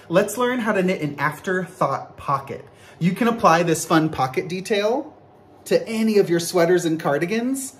Let's learn how to knit an Afterthought pocket. You can apply this fun pocket detail to any of your sweaters and cardigans.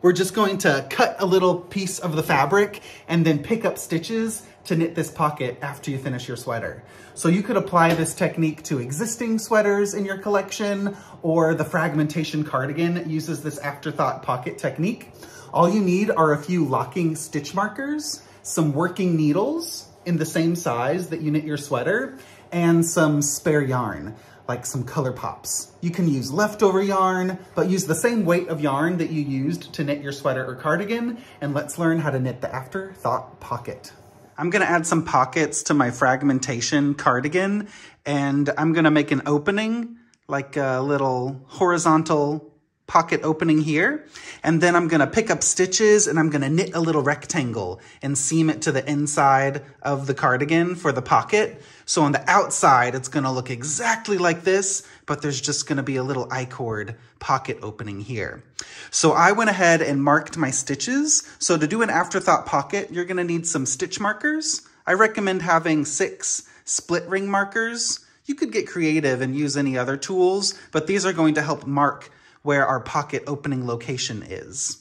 We're just going to cut a little piece of the fabric and then pick up stitches to knit this pocket after you finish your sweater. So you could apply this technique to existing sweaters in your collection, or the fragmentation cardigan uses this Afterthought pocket technique. All you need are a few locking stitch markers, some working needles in the same size that you knit your sweater, and some spare yarn, like some color pops. You can use leftover yarn, but use the same weight of yarn that you used to knit your sweater or cardigan, and let's learn how to knit the Afterthought pocket. I'm gonna add some pockets to my fragmentation cardigan, and I'm gonna make an opening, like a little horizontal pocket opening here. And then I'm gonna pick up stitches and I'm gonna knit a little rectangle and seam it to the inside of the cardigan for the pocket. So on the outside, it's gonna look exactly like this, but there's just gonna be a little I-cord pocket opening here. So I went ahead and marked my stitches. So to do an Afterthought pocket, you're gonna need some stitch markers. I recommend having 6 split ring markers. You could get creative and use any other tools, but these are going to help mark where our pocket opening location is.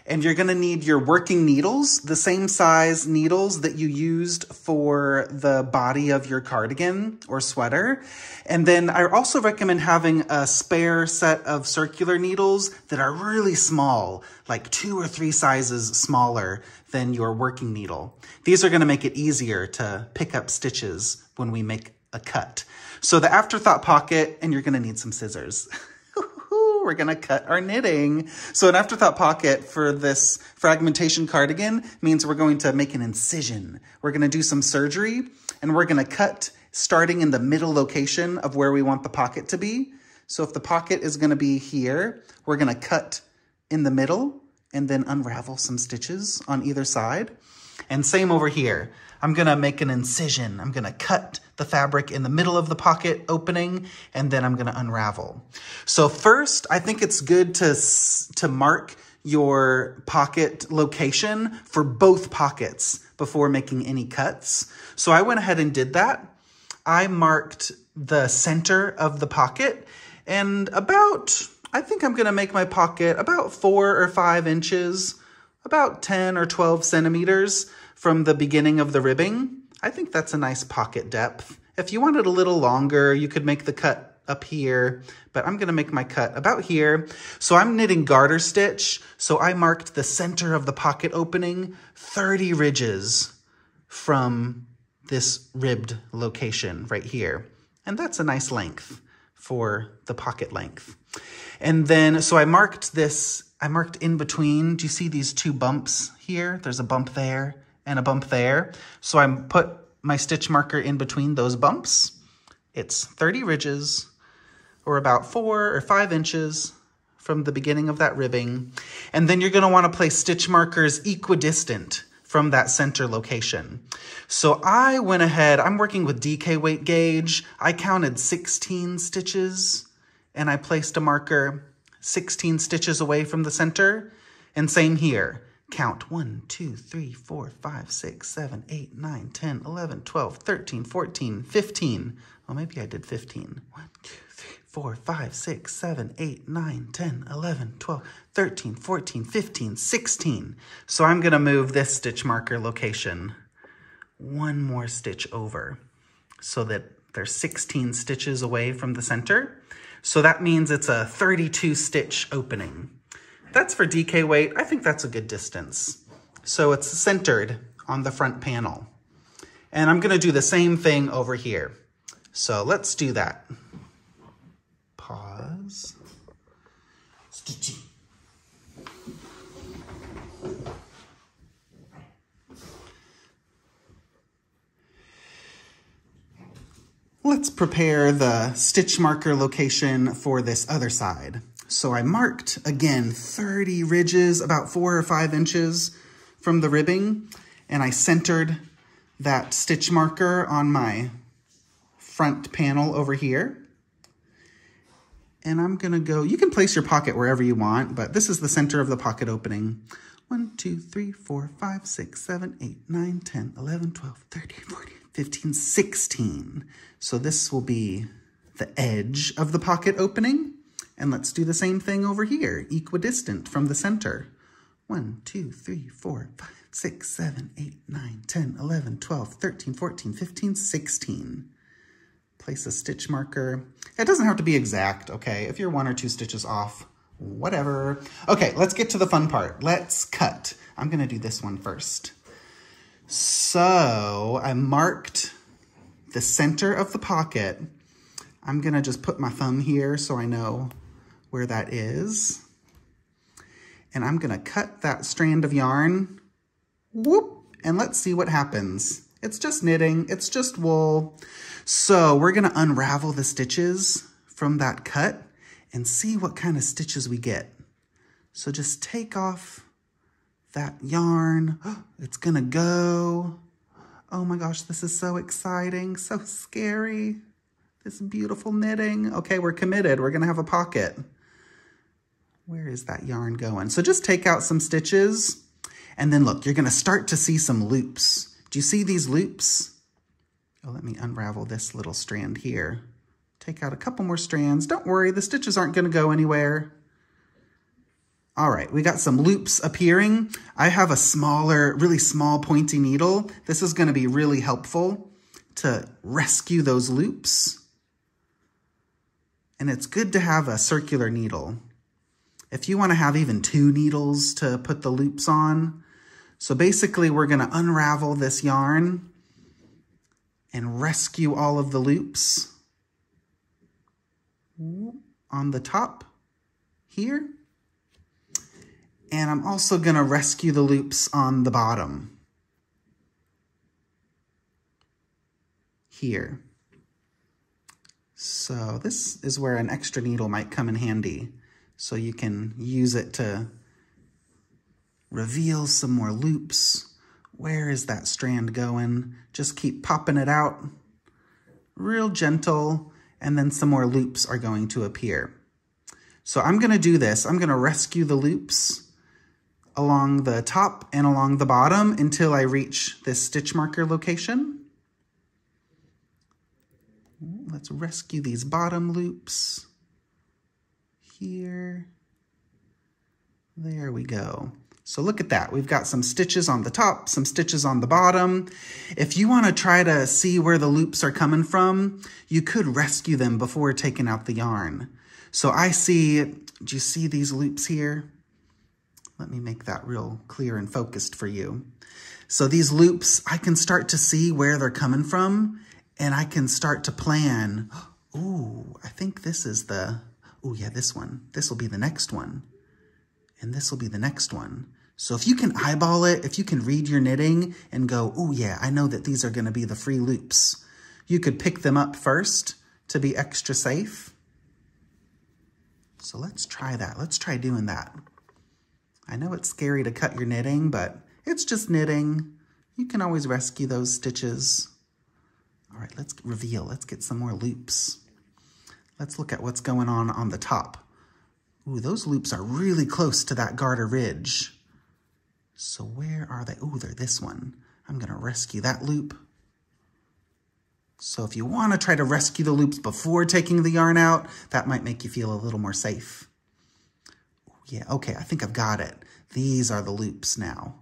And you're gonna need your working needles, the same size needles that you used for the body of your cardigan or sweater. And then I also recommend having a spare set of circular needles that are really small, like 2 or 3 sizes smaller than your working needle. These are gonna make it easier to pick up stitches when we make a cut. So the Afterthought pocket, and you're gonna need some scissors. We're gonna cut our knitting. So an Afterthought pocket for this fragmentation cardigan means we're going to make an incision. We're gonna do some surgery, and we're gonna cut starting in the middle location of where we want the pocket to be. So if the pocket is gonna be here, we're gonna cut in the middle and then unravel some stitches on either side. And same over here. I'm gonna make an incision. I'm gonna cut the fabric in the middle of the pocket opening, and then I'm gonna unravel. So first, I think it's good to mark your pocket location for both pockets before making any cuts. So I went ahead and did that. I marked the center of the pocket, and I think I'm gonna make my pocket about 4 or 5 inches, about 10 or 12 centimeters from the beginning of the ribbing. I think that's a nice pocket depth. If you want it a little longer, you could make the cut up here, but I'm gonna make my cut about here. So I'm knitting garter stitch. So I marked the center of the pocket opening 30 ridges from this ribbed location right here. And that's a nice length for the pocket length. And then, so I marked in between. Do you see these 2 bumps here? There's a bump there and a bump there. So I put my stitch marker in between those bumps. It's 30 ridges, or about 4 or 5 inches from the beginning of that ribbing. And then you're gonna wanna place stitch markers equidistant from that center location. So I went ahead, I'm working with DK weight gauge. I counted 16 stitches, and I placed a marker 16 stitches away from the center. And same here. Count 1, 2, 3, 4, 5, 6, 7, 8, 9, 10, 11, 12, 13, 14, 15. Well, maybe I did 15. 1, 2, 3, 4, 5, 6, 7, 8, 9, 10, 11, 12, 13, 14, 15, 16. So I'm gonna move this stitch marker location 1 more stitch over so that there's 16 stitches away from the center. So that means it's a 32 stitch opening. That's for DK weight. I think that's a good distance. So it's centered on the front panel. And I'm gonna do the same thing over here. So let's do that. Pause. Stitching. Let's prepare the stitch marker location for this other side. So I marked, again, 30 ridges, about 4 or 5 inches from the ribbing, and I centered that stitch marker on my front panel over here. And I'm gonna go, you can place your pocket wherever you want, but this is the center of the pocket opening. 1, 2, 3, 4, 5, 6, 7, 8, 9, 10, 11, 12, 13, 14, 15, 16. So this will be the edge of the pocket opening. And let's do the same thing over here, equidistant from the center. 1, 2, 3, 4, 5, 6, 7, 8, 9, 10, 11, 12, 13, 14, 15, 16. Place a stitch marker. It doesn't have to be exact, okay? If you're 1 or 2 stitches off, whatever. Okay, let's get to the fun part. Let's cut. I'm gonna do this one first. So I marked the center of the pocket. I'm gonna just put my thumb here so I know where that is. And I'm gonna cut that strand of yarn, whoop, and let's see what happens. It's just knitting, it's just wool. So we're gonna unravel the stitches from that cut and see what kind of stitches we get. So just take off that yarn. It's gonna go. Oh my gosh, this is so exciting, so scary. This beautiful knitting. Okay, we're committed. We're gonna have a pocket. Where is that yarn going? So just take out some stitches and then look, you're gonna start to see some loops. Do you see these loops? Oh, let me unravel this little strand here. Take out a couple more strands. Don't worry, the stitches aren't gonna go anywhere. All right, we got some loops appearing. I have a smaller, really small pointy needle. This is gonna be really helpful to rescue those loops. And it's good to have a circular needle. If you wanna have even 2 needles to put the loops on. So basically we're gonna unravel this yarn and rescue all of the loops on the top here. And I'm also gonna rescue the loops on the bottom here. So this is where an extra needle might come in handy. So you can use it to reveal some more loops. Where is that strand going? Just keep popping it out, real gentle, and then some more loops are going to appear. So I'm gonna do this. I'm gonna rescue the loops along the top and along the bottom until I reach this stitch marker location. Let's rescue these bottom loops. Here. There we go. So look at that. We've got some stitches on the top, some stitches on the bottom. If you want to try to see where the loops are coming from, you could rescue them before taking out the yarn. So I see, do you see these loops here? Let me make that real clear and focused for you. So these loops, I can start to see where they're coming from and I can start to plan. Ooh, I think this is the, oh yeah, this one. This will be the next one. And this will be the next one. So if you can eyeball it, if you can read your knitting and go, oh yeah, I know that these are gonna be the free loops. You could pick them up first to be extra safe. So let's try that. Let's try doing that. I know it's scary to cut your knitting, but it's just knitting. You can always rescue those stitches. All right, let's reveal. Let's get some more loops. Let's look at what's going on the top. Ooh, those loops are really close to that garter ridge. So where are they? Ooh, they're this one. I'm gonna rescue that loop. So if you wanna try to rescue the loops before taking the yarn out, that might make you feel a little more safe. Ooh, yeah, okay, I think I've got it. These are the loops now.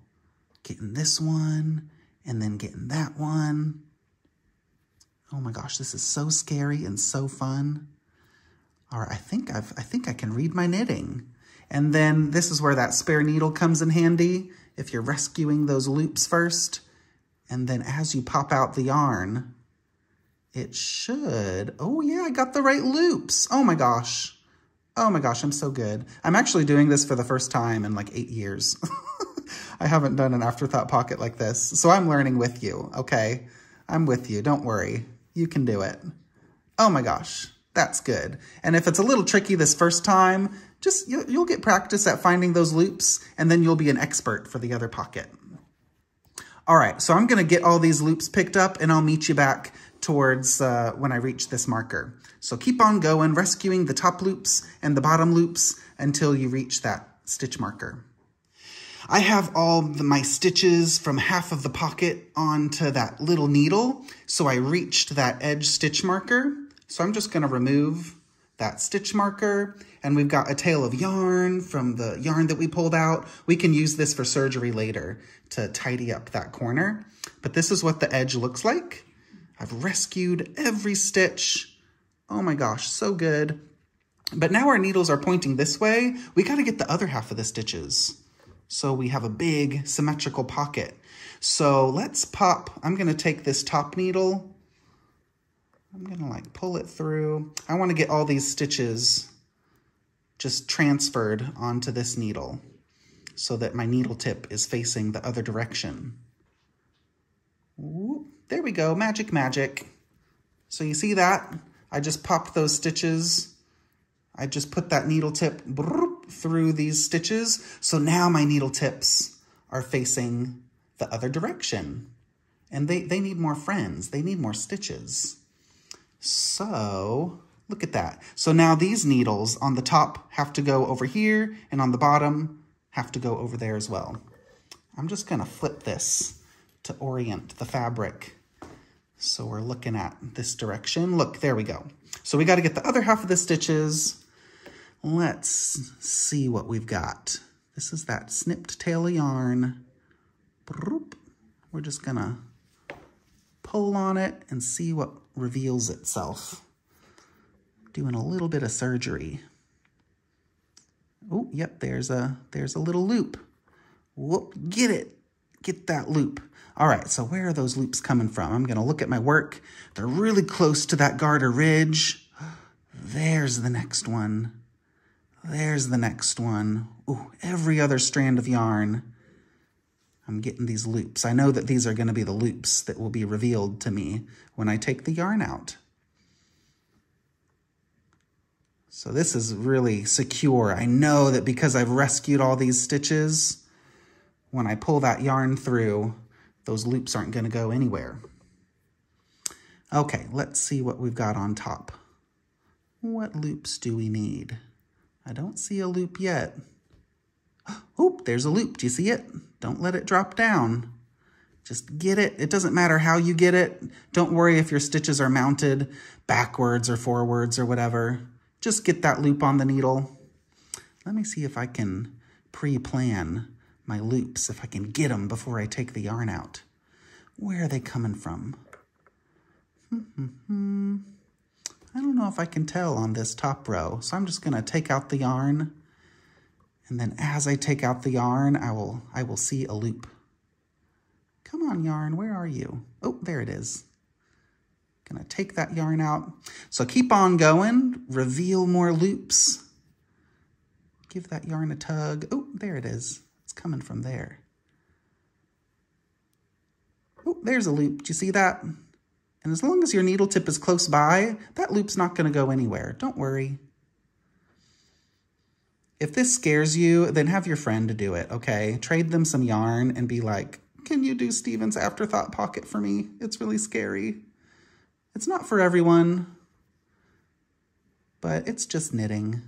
Getting this one, and then getting that one. Oh my gosh, this is so scary and so fun. All right, I think I can read my knitting. And then this is where that spare needle comes in handy if you're rescuing those loops first. And then as you pop out the yarn, it should, oh yeah, I got the right loops. Oh my gosh. Oh my gosh, I'm so good. I'm actually doing this for the first time in like 8 years. I haven't done an Afterthought pocket like this. So I'm learning with you, okay? I'm with you, don't worry. You can do it. Oh my gosh. That's good. And if it's a little tricky this first time, just you'll get practice at finding those loops and then you'll be an expert for the other pocket. All right, so I'm gonna get all these loops picked up and I'll meet you back towards when I reach this marker. So keep on going, rescuing the top loops and the bottom loops until you reach that stitch marker. I have all my stitches from half of the pocket onto that little needle, so I reached that edge stitch marker. So I'm just gonna remove that stitch marker, and we've got a tail of yarn from the yarn that we pulled out. We can use this for surgery later to tidy up that corner, but this is what the edge looks like. I've rescued every stitch. Oh my gosh, so good. But now our needles are pointing this way. We gotta get the other half of the stitches, so we have a big symmetrical pocket. So let's pop, I'm gonna take this top needle, I'm gonna like pull it through. I wanna get all these stitches just transferred onto this needle so that my needle tip is facing the other direction. Ooh, there we go, magic, magic. So you see that? I just popped those stitches. I just put that needle tip through these stitches. So now my needle tips are facing the other direction. And they need more friends. They need more stitches. So look at that. So now these needles on the top have to go over here, and on the bottom have to go over there as well. I'm just gonna flip this to orient the fabric. So we're looking at this direction. Look, there we go. So we gotta get the other half of the stitches. Let's see what we've got. This is that snipped tail of yarn. We're just gonna pull on it and see what reveals itself. Doing a little bit of surgery. Oh, yep, there's a little loop. Whoop, get it, get that loop. All right, so where are those loops coming from? I'm gonna look at my work. They're really close to that garter ridge. There's the next one. There's the next one. Ooh, every other strand of yarn. I'm getting these loops. I know that these are gonna be the loops that will be revealed to me when I take the yarn out. So this is really secure. I know that because I've rescued all these stitches, when I pull that yarn through, those loops aren't gonna go anywhere. Okay, let's see what we've got on top. What loops do we need? I don't see a loop yet. Oh, there's a loop. Do you see it? Don't let it drop down. Just get it. It doesn't matter how you get it. Don't worry if your stitches are mounted backwards or forwards or whatever. Just get that loop on the needle. Let me see if I can pre-plan my loops, if I can get them before I take the yarn out. Where are they coming from? I don't know if I can tell on this top row, so I'm just gonna take out the yarn, and then as I take out the yarn, I will see a loop. Come on, yarn, where are you? Oh, there it is. Gonna take that yarn out. So keep on going, reveal more loops. Give that yarn a tug. Oh, there it is. It's coming from there. Oh, there's a loop. Do you see that? And as long as your needle tip is close by, that loop's not gonna go anywhere. Don't worry. If this scares you, then have your friend do it, okay? Trade them some yarn and be like, can you do Stephen's Afterthought pocket for me? It's really scary. It's not for everyone, but it's just knitting.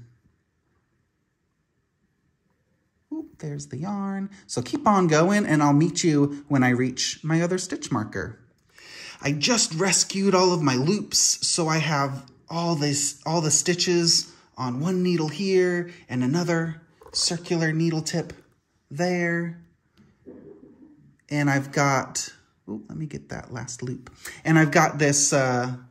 Oop, there's the yarn. So keep on going, and I'll meet you when I reach my other stitch marker. I just rescued all of my loops, so I have all the stitches on one needle here and another circular needle tip there. And I've got, oh, let me get that last loop. And I've got this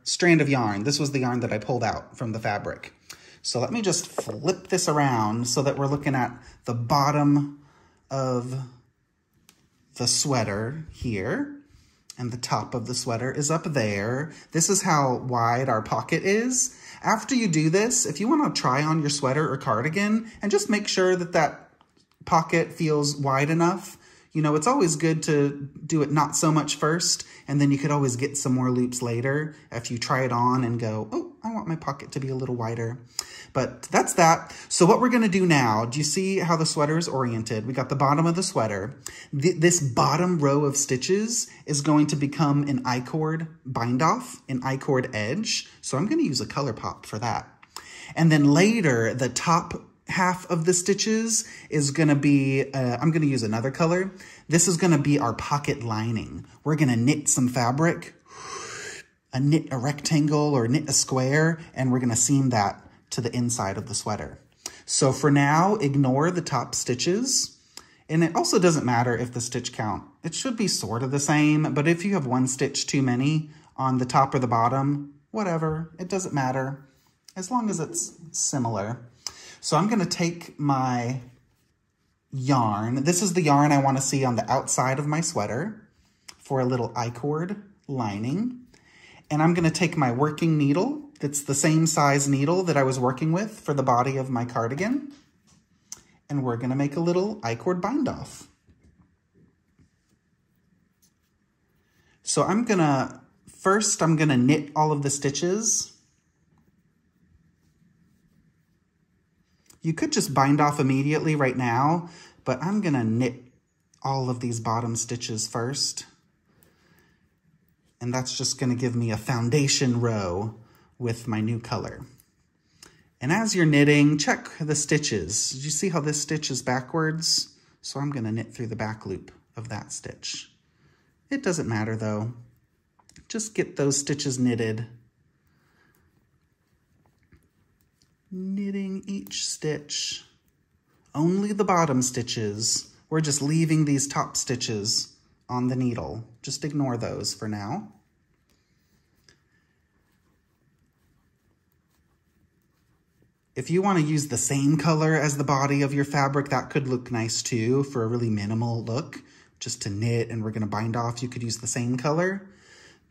strand of yarn. This was the yarn that I pulled out from the fabric. So let me just flip this around so that we're looking at the bottom of the sweater here. And the top of the sweater is up there. This is how wide our pocket is. After you do this, if you want to try on your sweater or cardigan and just make sure that that pocket feels wide enough, you know, it's always good to do it not so much first, and then you could always get some more loops later if you try it on and go, oh, I want my pocket to be a little wider. But that's that. So what we're gonna do now, do you see how the sweater is oriented? We got the bottom of the sweater. This bottom row of stitches is going to become an I-cord bind off, an I-cord edge. So I'm gonna use a color pop for that. And then later, the top half of the stitches is gonna be, I'm gonna use another color. This is gonna be our pocket lining. We're gonna knit some fabric, knit a rectangle or knit a square, and we're gonna seam that to the inside of the sweater. So for now, ignore the top stitches. And it also doesn't matter if the stitch count, it should be sort of the same, but if you have one stitch too many on the top or the bottom, whatever, it doesn't matter, as long as it's similar. So I'm gonna take my yarn. This is the yarn I wanna see on the outside of my sweater for a little I-cord lining. And I'm gonna take my working needle, that's the same size needle that I was working with for the body of my cardigan. And we're gonna make a little I-cord bind off. So first I'm gonna knit all of the stitches. You could just bind off immediately right now, but I'm gonna knit all of these bottom stitches first. And that's just gonna give me a foundation row with my new color. And as you're knitting, check the stitches. Did you see how this stitch is backwards? So I'm gonna knit through the back loop of that stitch. It doesn't matter though. Just get those stitches knitted. Knitting each stitch. Only the bottom stitches. We're just leaving these top stitches on the needle. Just ignore those for now. If you want to use the same color as the body of your fabric, that could look nice too for a really minimal look. Just to knit and we're going to bind off, you could use the same color.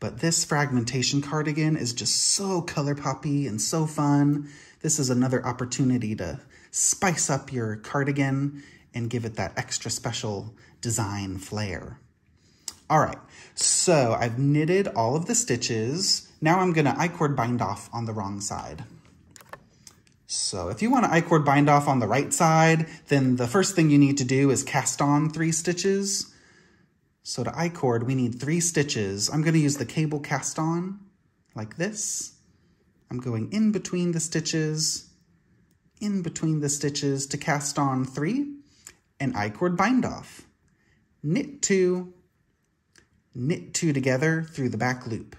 But this fragmentation cardigan is just so color poppy and so fun. This is another opportunity to spice up your cardigan and give it that extra special design flair. All right, so I've knitted all of the stitches. Now I'm going to I-cord bind off on the wrong side. So if you want to I-cord bind off on the right side, then the first thing you need to do is cast on 3 stitches. So to I-cord, we need 3 stitches. I'm going to use the cable cast on like this. I'm going in between the stitches to cast on 3 and I-cord bind off. Knit 2 together through the back loop.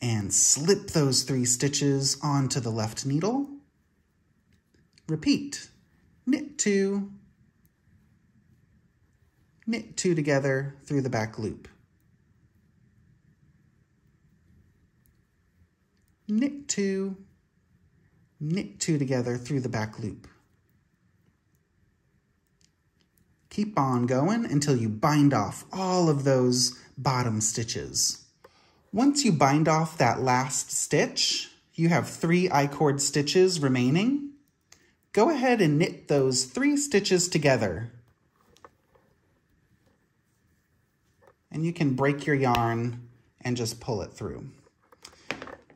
And slip those 3 stitches onto the left needle. Repeat, knit 2 together through the back loop. Knit 2 together through the back loop. Keep on going until you bind off all of those bottom stitches. Once you bind off that last stitch, you have 3 I-cord stitches remaining. Go ahead and knit those 3 stitches together. And you can break your yarn and just pull it through.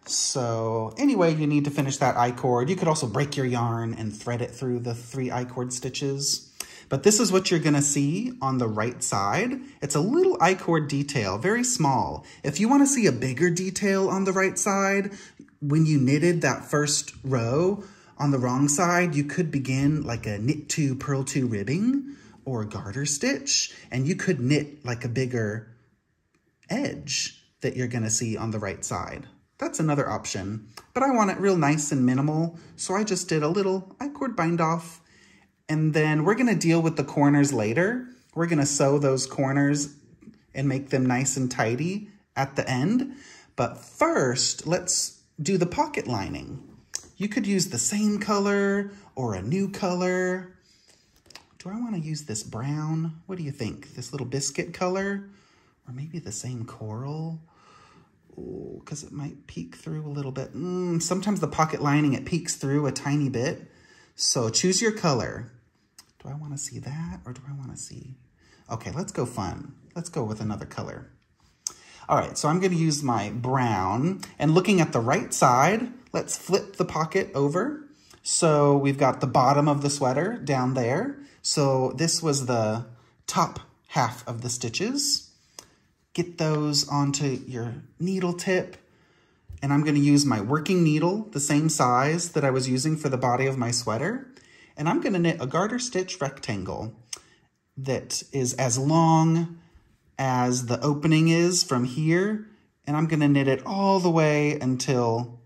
So anyway, you need to finish that I-cord. You could also break your yarn and thread it through the 3 I-cord stitches. But this is what you're gonna see on the right side. It's a little I-cord detail, very small. If you wanna see a bigger detail on the right side, when you knitted that first row on the wrong side, you could begin like a knit 2, purl 2 ribbing or a garter stitch, and you could knit like a bigger edge that you're gonna see on the right side. That's another option, but I want it real nice and minimal, so I just did a little I-cord bind off. And then we're gonna deal with the corners later. We're gonna sew those corners and make them nice and tidy at the end. But first, let's do the pocket lining. You could use the same color or a new color. Do I wanna use this brown? What do you think? This little biscuit color? Or maybe the same coral? Oh, because it might peek through a little bit. Sometimes the pocket lining, it peeks through a tiny bit. So choose your color. Do I want to see that or do I want to see? Okay, let's go fun. Let's go with another color. All right, so I'm going to use my brown, and looking at the right side, let's flip the pocket over. So we've got the bottom of the sweater down there. So this was the top half of the stitches. Get those onto your needle tip And I'm gonna use my working needle, the same size that I was using for the body of my sweater. And I'm gonna knit a garter stitch rectangle that is as long as the opening is from here. And I'm gonna knit it all the way until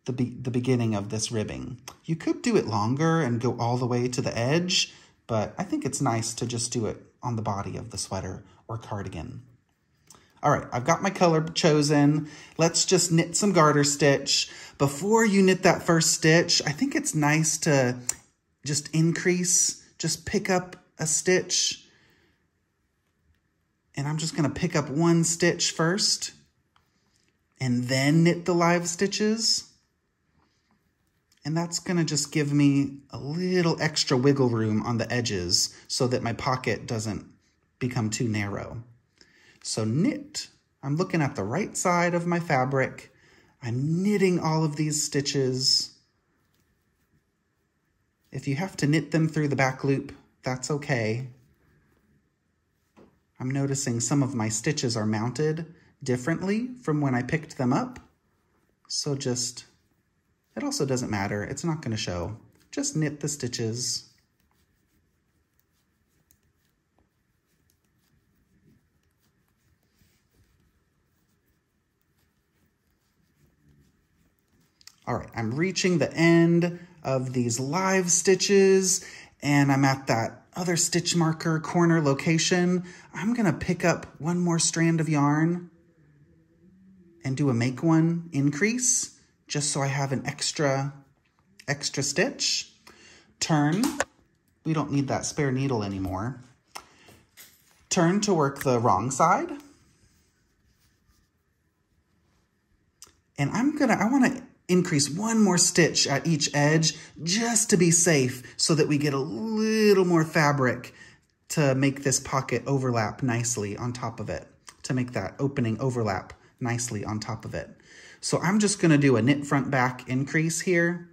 the beginning of this ribbing. You could do it longer and go all the way to the edge, but I think it's nice to just do it on the body of the sweater or cardigan. All right, I've got my color chosen. Let's just knit some garter stitch. Before you knit that first stitch, I think it's nice to just pick up a stitch. And I'm just gonna pick up one stitch first and then knit the live stitches. And that's gonna just give me a little extra wiggle room on the edges so that my pocket doesn't become too narrow. So knit, I'm looking at the right side of my fabric. I'm knitting all of these stitches. If you have to knit them through the back loop, that's okay. I'm noticing some of my stitches are mounted differently from when I picked them up. So it also doesn't matter, it's not gonna show. Just knit the stitches. All right, I'm reaching the end of these live stitches and I'm at that other stitch marker corner location. I'm gonna pick up one more strand of yarn and do a make one increase just so I have an extra stitch. Turn, we don't need that spare needle anymore. Turn to work the wrong side. And I wanna increase one more stitch at each edge just to be safe so that we get a little more fabric to make this pocket overlap nicely on top of it, to make that opening overlap nicely on top of it. So I'm just gonna do a knit front back increase here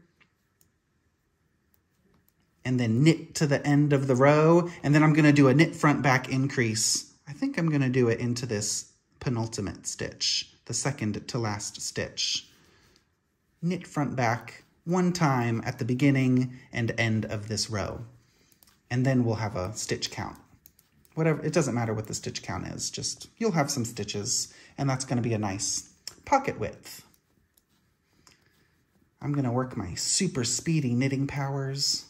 and then knit to the end of the row. And then I'm gonna do a knit front back increase. I think I'm gonna do it into this penultimate stitch, the second to last stitch. Knit front back one time at the beginning and end of this row. And then we'll have a stitch count. Whatever, it doesn't matter what the stitch count is, just you'll have some stitches and that's gonna be a nice pocket width. I'm gonna work my super speedy knitting powers.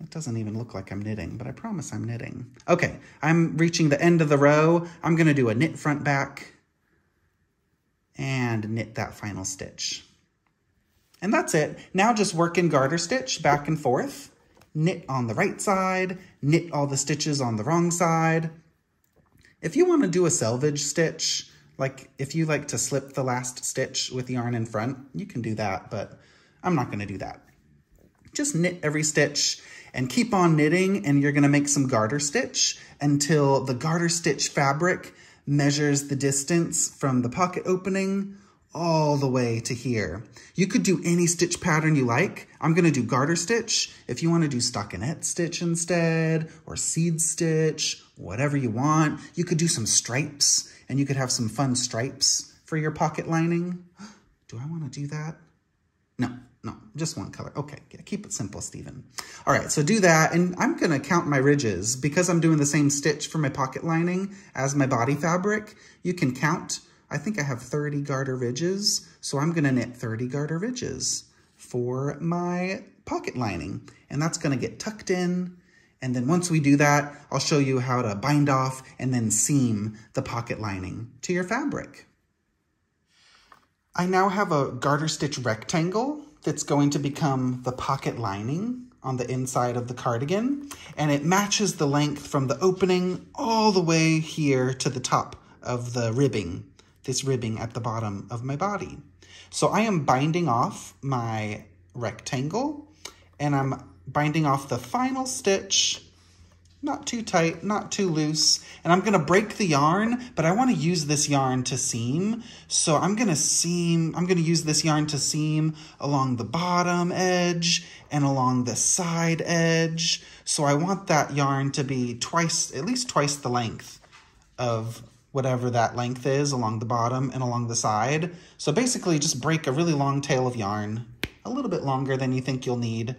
It doesn't even look like I'm knitting, but I promise I'm knitting. Okay, I'm reaching the end of the row. I'm gonna do a knit front back and knit that final stitch. And that's it. Now just work in garter stitch back and forth. Knit on the right side, knit all the stitches on the wrong side. If you want to do a selvage stitch, like if you like to slip the last stitch with yarn in front, you can do that, but I'm not going to do that. Just knit every stitch and keep on knitting, and you're going to make some garter stitch until the garter stitch fabric measures the distance from the pocket opening all the way to here. You could do any stitch pattern you like. I'm gonna do garter stitch. If you wanna do stockinette stitch instead, or seed stitch, whatever you want. You could do some stripes, and you could have some fun stripes for your pocket lining. Do I wanna do that? No, just one color. Okay, yeah, keep it simple, Stephen. All right, so do that, and I'm gonna count my ridges. Because I'm doing the same stitch for my pocket lining as my body fabric, you can count. I think I have 30 garter ridges, so I'm gonna knit 30 garter ridges for my pocket lining, and that's gonna get tucked in. And then once we do that, I'll show you how to bind off and then seam the pocket lining to your fabric. I now have a garter stitch rectangle that's going to become the pocket lining on the inside of the cardigan, and it matches the length from the opening all the way here to the top of the ribbing, this ribbing at the bottom of my body. So I am binding off my rectangle, and I'm binding off the final stitch, not too tight, not too loose, and I'm gonna break the yarn, but I wanna use this yarn to seam. So I'm gonna use this yarn to seam along the bottom edge and along the side edge. So I want that yarn to be at least twice the length of whatever that length is along the bottom and along the side. So basically just break a really long tail of yarn, a little bit longer than you think you'll need.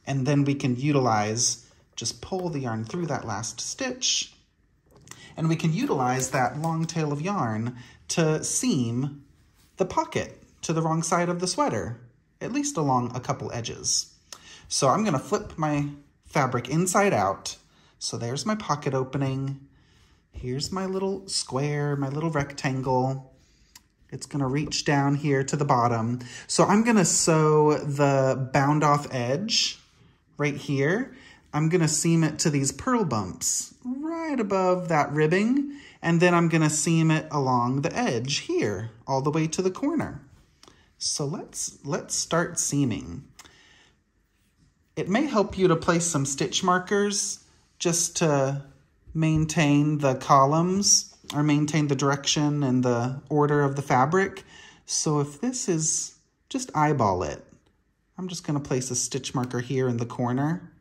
And then we can utilize, just pull the yarn through that last stitch. And we can utilize that long tail of yarn to seam the pocket to the wrong side of the sweater, at least along a couple edges. So I'm gonna flip my fabric inside out. So there's my pocket opening. Here's my little square, my little rectangle. It's gonna reach down here to the bottom. So I'm gonna sew the bound off edge right here. I'm gonna seam it to these purl bumps right above that ribbing. And then I'm gonna seam it along the edge here, all the way to the corner. So let's start seaming. It may help you to place some stitch markers just to maintain the columns or maintain the direction and the order of the fabric. So if this is, just eyeball it. I'm just gonna place a stitch marker here in the corner.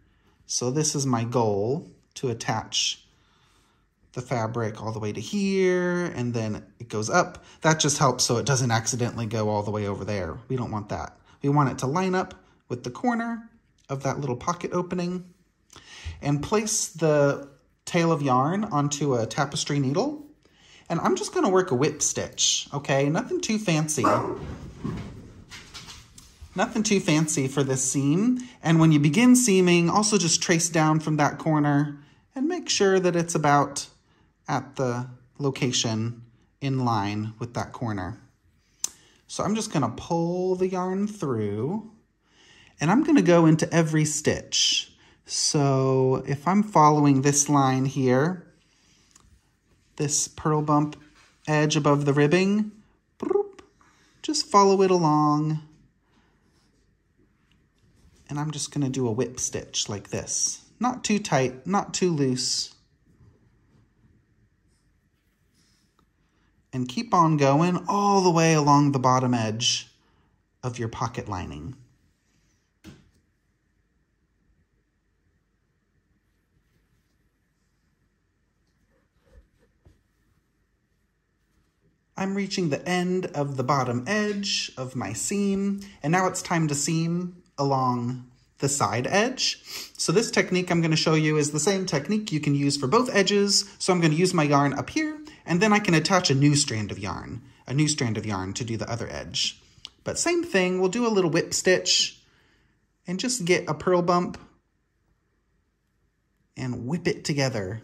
So this is my goal, to attach the fabric all the way to here, and then it goes up. That just helps so it doesn't accidentally go all the way over there. We don't want that. We want it to line up with the corner of that little pocket opening, and place the tail of yarn onto a tapestry needle. And I'm just gonna work a whip stitch, okay? Nothing too fancy. Nothing too fancy for this seam. And when you begin seaming, also just trace down from that corner and make sure that it's about at the location in line with that corner. So I'm just gonna pull the yarn through, and I'm gonna go into every stitch. So if I'm following this line here, this purl bump edge above the ribbing, just follow it along. And I'm just gonna do a whip stitch like this. Not too tight, not too loose. And keep on going all the way along the bottom edge of your pocket lining. I'm reaching the end of the bottom edge of my seam, and now it's time to seam along the side edge. So this technique I'm gonna show you is the same technique you can use for both edges. So I'm gonna use my yarn up here, and then I can attach a new strand of yarn to do the other edge. But same thing, we'll do a little whip stitch and just get a purl bump and whip it together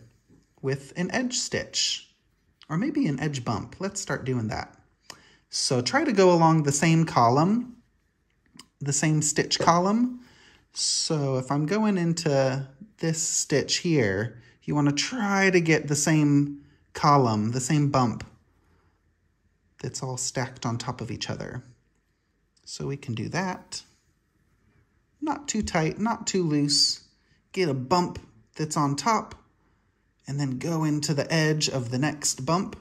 with an edge stitch. Or maybe an edge bump. Let's start doing that. So try to go along the same column, the same stitch column. So if I'm going into this stitch here, you want to try to get the same column, the same bump that's all stacked on top of each other. So we can do that. Not too tight, not too loose. Get a bump that's on top, and then go into the edge of the next bump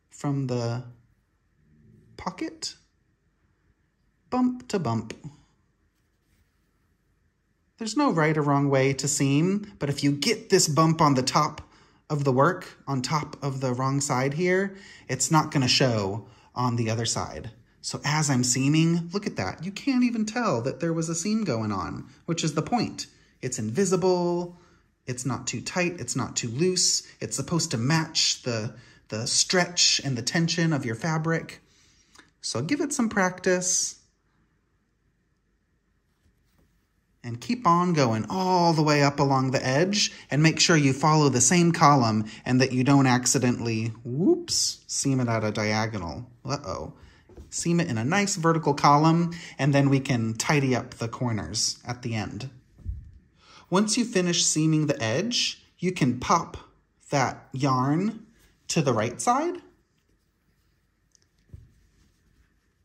from the pocket. Bump to bump. There's no right or wrong way to seam, but if you get this bump on the top of the work, on top of the wrong side here, it's not gonna show on the other side. So as I'm seaming, look at that. You can't even tell that there was a seam going on, which is the point. It's invisible. It's not too tight, it's not too loose. It's supposed to match the stretch and the tension of your fabric. So give it some practice. And keep on going all the way up along the edge, and make sure you follow the same column and that you don't accidentally, whoops, seam it at a diagonal. Uh-oh. Seam it in a nice vertical column, and then we can tidy up the corners at the end. Once you finish seaming the edge, you can pop that yarn to the right side.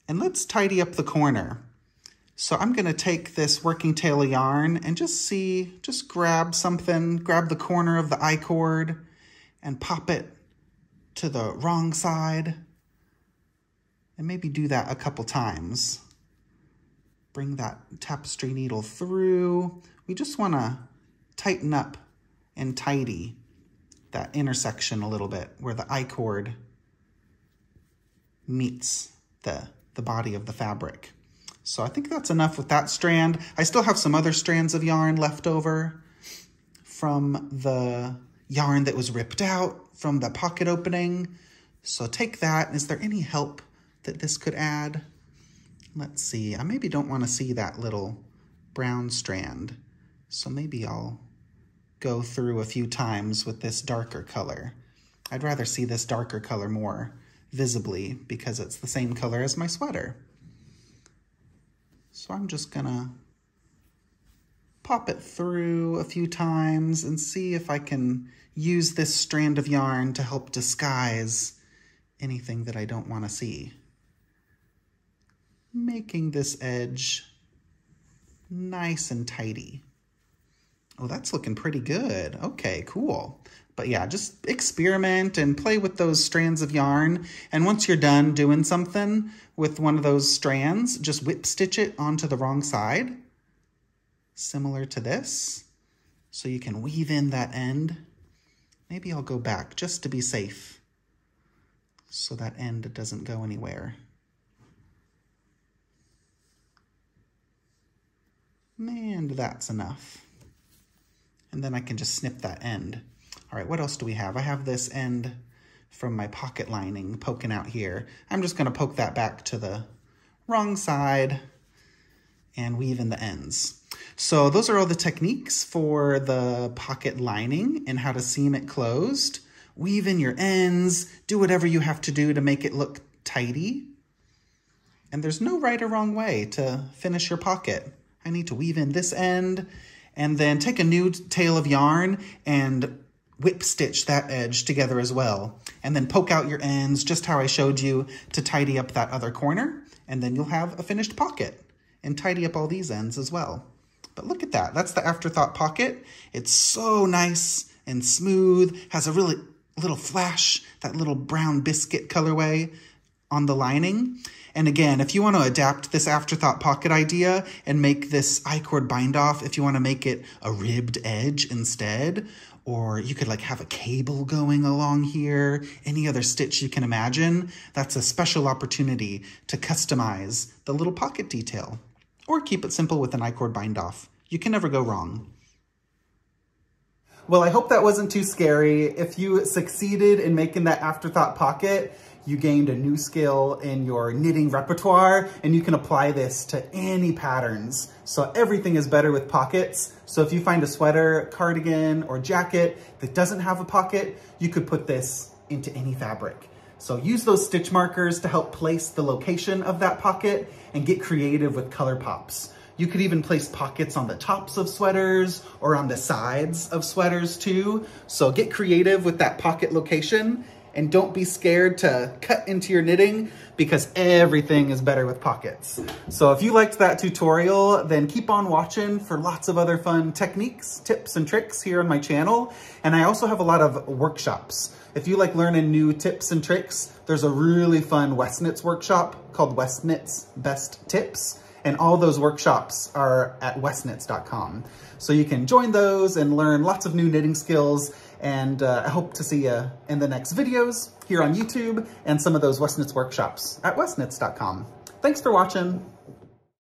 And let's tidy up the corner. So I'm gonna take this working tail of yarn and just grab something, grab the corner of the I-cord and pop it to the wrong side. And maybe do that a couple times. Bring that tapestry needle through. We just want to tighten up and tidy that intersection a little bit where the I-cord meets the body of the fabric. So I think that's enough with that strand. I still have some other strands of yarn left over from the yarn that was ripped out from the pocket opening. So take that. Is there any help that this could add? Let's see. I maybe don't want to see that little brown strand. So maybe I'll go through a few times with this darker color. I'd rather see this darker color more visibly because it's the same color as my sweater. So I'm just gonna pop it through a few times and see if I can use this strand of yarn to help disguise anything that I don't want to see. Making this edge nice and tidy. Oh, that's looking pretty good. Okay, cool. But yeah, just experiment and play with those strands of yarn. And once you're done doing something with one of those strands, just whip stitch it onto the wrong side, similar to this. So you can weave in that end. Maybe I'll go back just to be safe so that end doesn't go anywhere. And that's enough. And then I can just snip that end. All right, what else do we have? I have this end from my pocket lining poking out here. I'm just gonna poke that back to the wrong side and weave in the ends. So those are all the techniques for the pocket lining and how to seam it closed. Weave in your ends, do whatever you have to do to make it look tidy. And there's no right or wrong way to finish your pocket. I need to weave in this end and then take a new tail of yarn and whip stitch that edge together as well. And then poke out your ends just how I showed you to tidy up that other corner. And then you'll have a finished pocket and tidy up all these ends as well. But look at that. That's the Afterthought pocket. It's so nice and smooth, has a really little flash, that little brown biscuit colorway on the lining. And again, if you want to adapt this Afterthought pocket idea and make this I-cord bind off, if you want to make it a ribbed edge instead, or you could like have a cable going along here, any other stitch you can imagine, that's a special opportunity to customize the little pocket detail. Or keep it simple with an I-cord bind off. You can never go wrong. Well, I hope that wasn't too scary. If you succeeded in making that Afterthought pocket, you gained a new skill in your knitting repertoire, and you can apply this to any patterns. So everything is better with pockets. So if you find a sweater, cardigan, or jacket that doesn't have a pocket, you could put this into any fabric. So use those stitch markers to help place the location of that pocket and get creative with color pops. You could even place pockets on the tops of sweaters or on the sides of sweaters too. So get creative with that pocket location and don't be scared to cut into your knitting because everything is better with pockets. So if you liked that tutorial, then keep on watching for lots of other fun techniques, tips, and tricks here on my channel. And I also have a lot of workshops. If you like learning new tips and tricks, there's a really fun Westknits workshop called Westknits Best Tips. And all those workshops are at westknits.com. So you can join those and learn lots of new knitting skills. And I hope to see you in the next videos here on YouTube and some of those Westknits workshops at westknits.com. Thanks for watching.